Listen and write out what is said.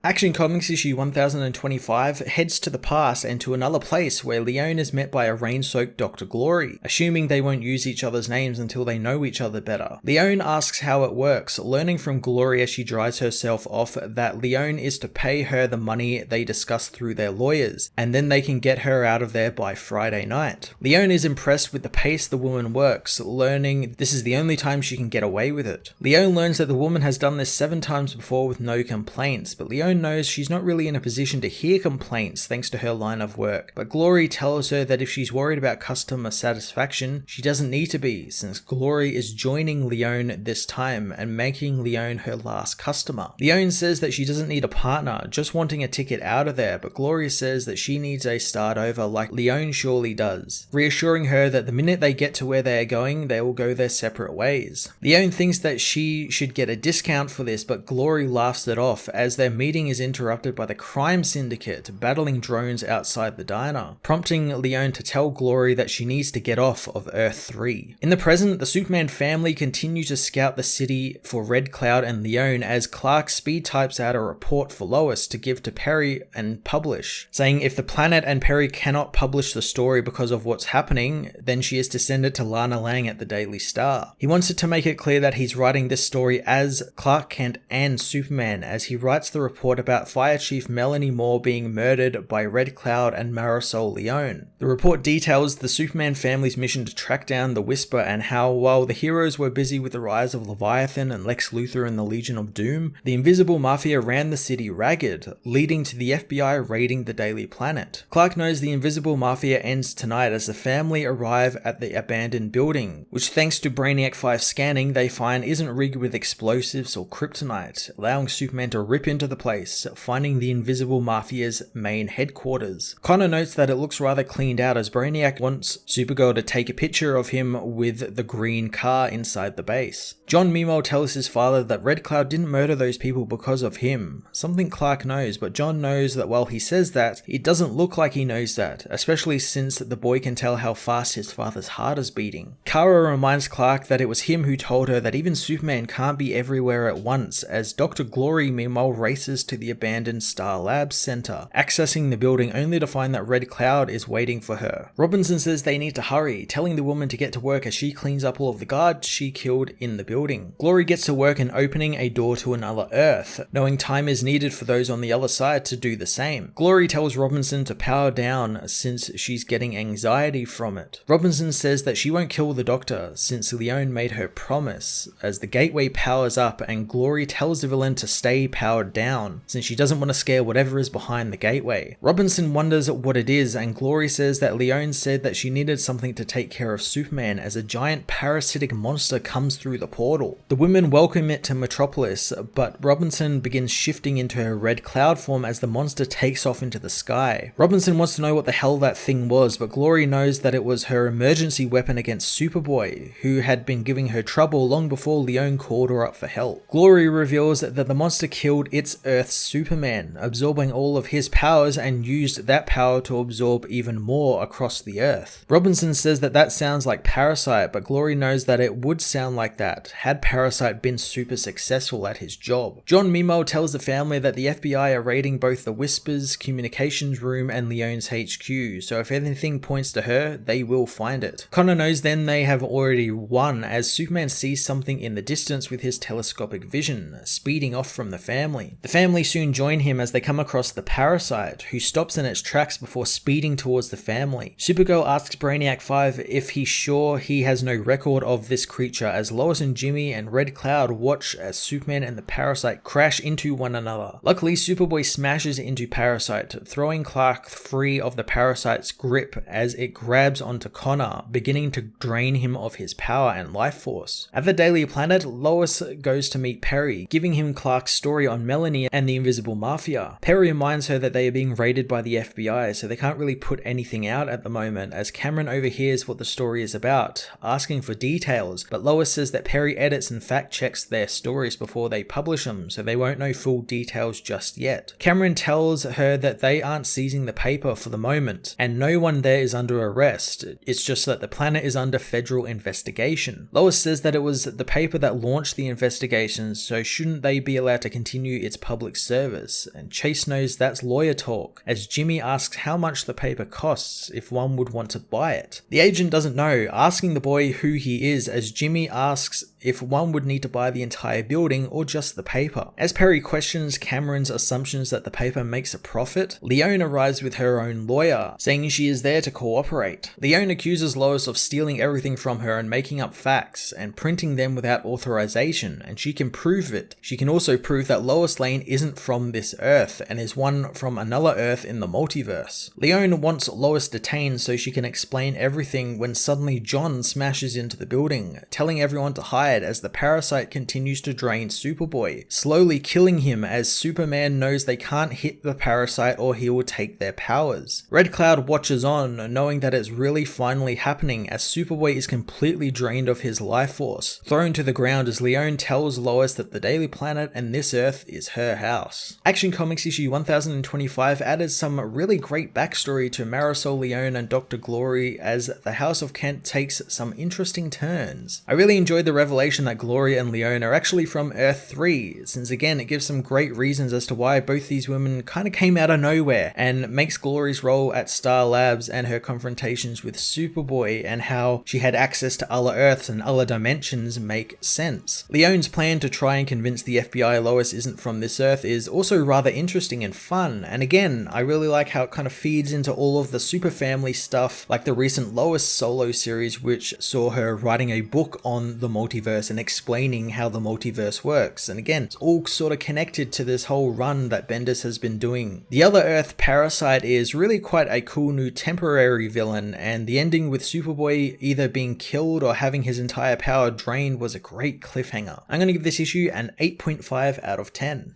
Action Comics issue 1025 heads to the past and to another place where Leone is met by a rain-soaked Dr. Glory, assuming they won't use each other's names until they know each other better. Leone asks how it works, learning from Glory as she dries herself off that Leone is to pay her the money they discuss through their lawyers, and then they can get her out of there by Friday night. Leone is impressed with the pace the woman works, learning this is the only time she can get away with it. Leone learns that the woman has done this 7 times before with no complaints, but Leone knows she's not really in a position to hear complaints thanks to her line of work, but Glory tells her that if she's worried about customer satisfaction, she doesn't need to be, since Glory is joining Leone this time and making Leone her last customer. Leone says that she doesn't need a partner, just wanting a ticket out of there, but Glory says that she needs a start over like Leone surely does, reassuring her that the minute they get to where they are going, they will go their separate ways. Leone thinks that she should get a discount for this, but Glory laughs it off as their meeting is interrupted by the crime syndicate battling drones outside the diner, prompting Leone to tell Glory that she needs to get off of Earth 3. In the present, the Superman family continue to scout the city for Red Cloud and Leone as Clark speed types out a report for Lois to give to Perry and publish, saying if the planet and Perry cannot publish the story because of what's happening, then she is to send it to Lana Lang at the Daily Star. He wants it to make it clear that he's writing this story as Clark Kent and Superman, as he writes the report about Fire Chief Melanie Moore being murdered by Red Cloud and Marisol Leone. The report details the Superman family's mission to track down the Whisper and how, while the heroes were busy with the rise of Leviathan and Lex Luthor and the Legion of Doom, the Invisible Mafia ran the city ragged, leading to the FBI raiding the Daily Planet. Clark knows the Invisible Mafia ends tonight as the family arrive at the abandoned building, which thanks to Brainiac 5 scanning they find isn't rigged with explosives or kryptonite, allowing Superman to rip into the place, finding the Invisible Mafia's main headquarters. Connor notes that it looks rather cleaned out as Brainiac wants Supergirl to take a picture of him with the green car inside the base. John Memo tells his father that Red Cloud didn't murder those people because of him, something Clark knows, but John knows that while he says that, it doesn't look like he knows that, especially since the boy can tell how fast his father's heart is beating. Kara reminds Clark that it was him who told her that even Superman can't be everywhere at once, as Dr. Glory meanwhile races to the abandoned Star Labs Center, accessing the building only to find that Red Cloud is waiting for her. Robinson says they need to hurry, telling the woman to get to work as she cleans up all of the guards she killed in the building. Glory gets to work in opening a door to another Earth, knowing time is needed for those on the other side to do the same. Glory tells Robinson to power down since she's getting anxiety from it. Robinson says that she won't kill the Doctor since Leone made her promise, as the gateway powers up and Glory tells the villain to stay powered down since she doesn't want to scare whatever is behind the gateway. Robinson wonders what it is and Glory says that Leone said that she needed something to take care of Superman as a giant parasitic monster comes through the portal. The women welcome it to Metropolis, but Robinson begins shifting into her Red Cloud form as the monster takes off into the sky. Robinson wants to know what the hell that thing was, but Glory knows that it was her emergency weapon against Superboy, who had been giving her trouble long before Leone called her up for help. Glory reveals that the monster killed its Earth's Superman, absorbing all of his powers and used that power to absorb even more across the Earth. Robinson says that that sounds like Parasite, but Glory knows that it would sound like that had Parasite been super successful at his job. John Memo tells the family that the FBI are raiding both the Whisper's communications room and Leone's HQ, so if anything points to her, they will find it. Connor knows then they have already won as Superman sees something in the distance with his telescopic vision, speeding off from the family. The family soon join him as they come across the Parasite, who stops in its tracks before speeding towards the family. Supergirl asks Brainiac 5 if he's sure he has no record of this creature as Lois and Jimmy and Red Cloud watch as Superman and the Parasite crash into one another. Luckily, Superboy smashes into Parasite, throwing Clark free of the Parasite's grip as it grabs onto Connor, beginning to drain him of his power and life force. At the Daily Planet, Lois goes to meet Perry, giving him Clark's story on Melanie and the Invisible Mafia. Perry reminds her that they are being raided by the FBI, so they can't really put anything out at the moment, as Cameron overhears what the story is about, asking for details, but Lois says that Perry Perry edits and fact checks their stories before they publish them, so they won't know full details just yet. Cameron tells her that they aren't seizing the paper for the moment, and no one there is under arrest. It's just that the planet is under federal investigation. Lois says that it was the paper that launched the investigation, so shouldn't they be allowed to continue its public service? And Chase knows that's lawyer talk, as Jimmy asks how much the paper costs if one would want to buy it. The agent doesn't know, asking the boy who he is, as Jimmy asks if one would need to buy the entire building or just the paper. As Perry questions Cameron's assumptions that the paper makes a profit, Leone arrives with her own lawyer, saying she is there to cooperate. Leone accuses Lois of stealing everything from her and making up facts and printing them without authorization, and she can prove it. She can also prove that Lois Lane isn't from this Earth and is one from another Earth in the multiverse. Leone wants Lois detained so she can explain everything when suddenly John smashes into the building, telling everyone to hide as the parasite continues to drain Superboy, slowly killing him as Superman knows they can't hit the parasite or he will take their powers. Red Cloud watches on, knowing that it's really finally happening as Superboy is completely drained of his life force, thrown to the ground as Leone tells Lois that the Daily Planet and this Earth is her house. Action Comics issue 1025 added some really great backstory to Marisol Leone and Dr. Glory as the House of Kent takes some interesting turns. I really enjoyed the revelation that Glory and Leone are actually from Earth 3, since again it gives some great reasons as to why both these women kind of came out of nowhere, and makes Glory's role at Star Labs and her confrontations with Superboy and how she had access to other Earths and other dimensions make sense. Leone's plan to try and convince the FBI Lois isn't from this Earth is also rather interesting and fun, and again I really like how it kind of feeds into all of the super family stuff, like the recent Lois solo series which saw her writing a book on the multiverse and explaining how the multiverse works, and again it's all sort of connected to this whole run that Bendis has been doing. The Other Earth Parasite is really quite a cool new temporary villain, and the ending with Superboy either being killed or having his entire power drained was a great cliffhanger. I'm going to give this issue an 8.5 out of 10.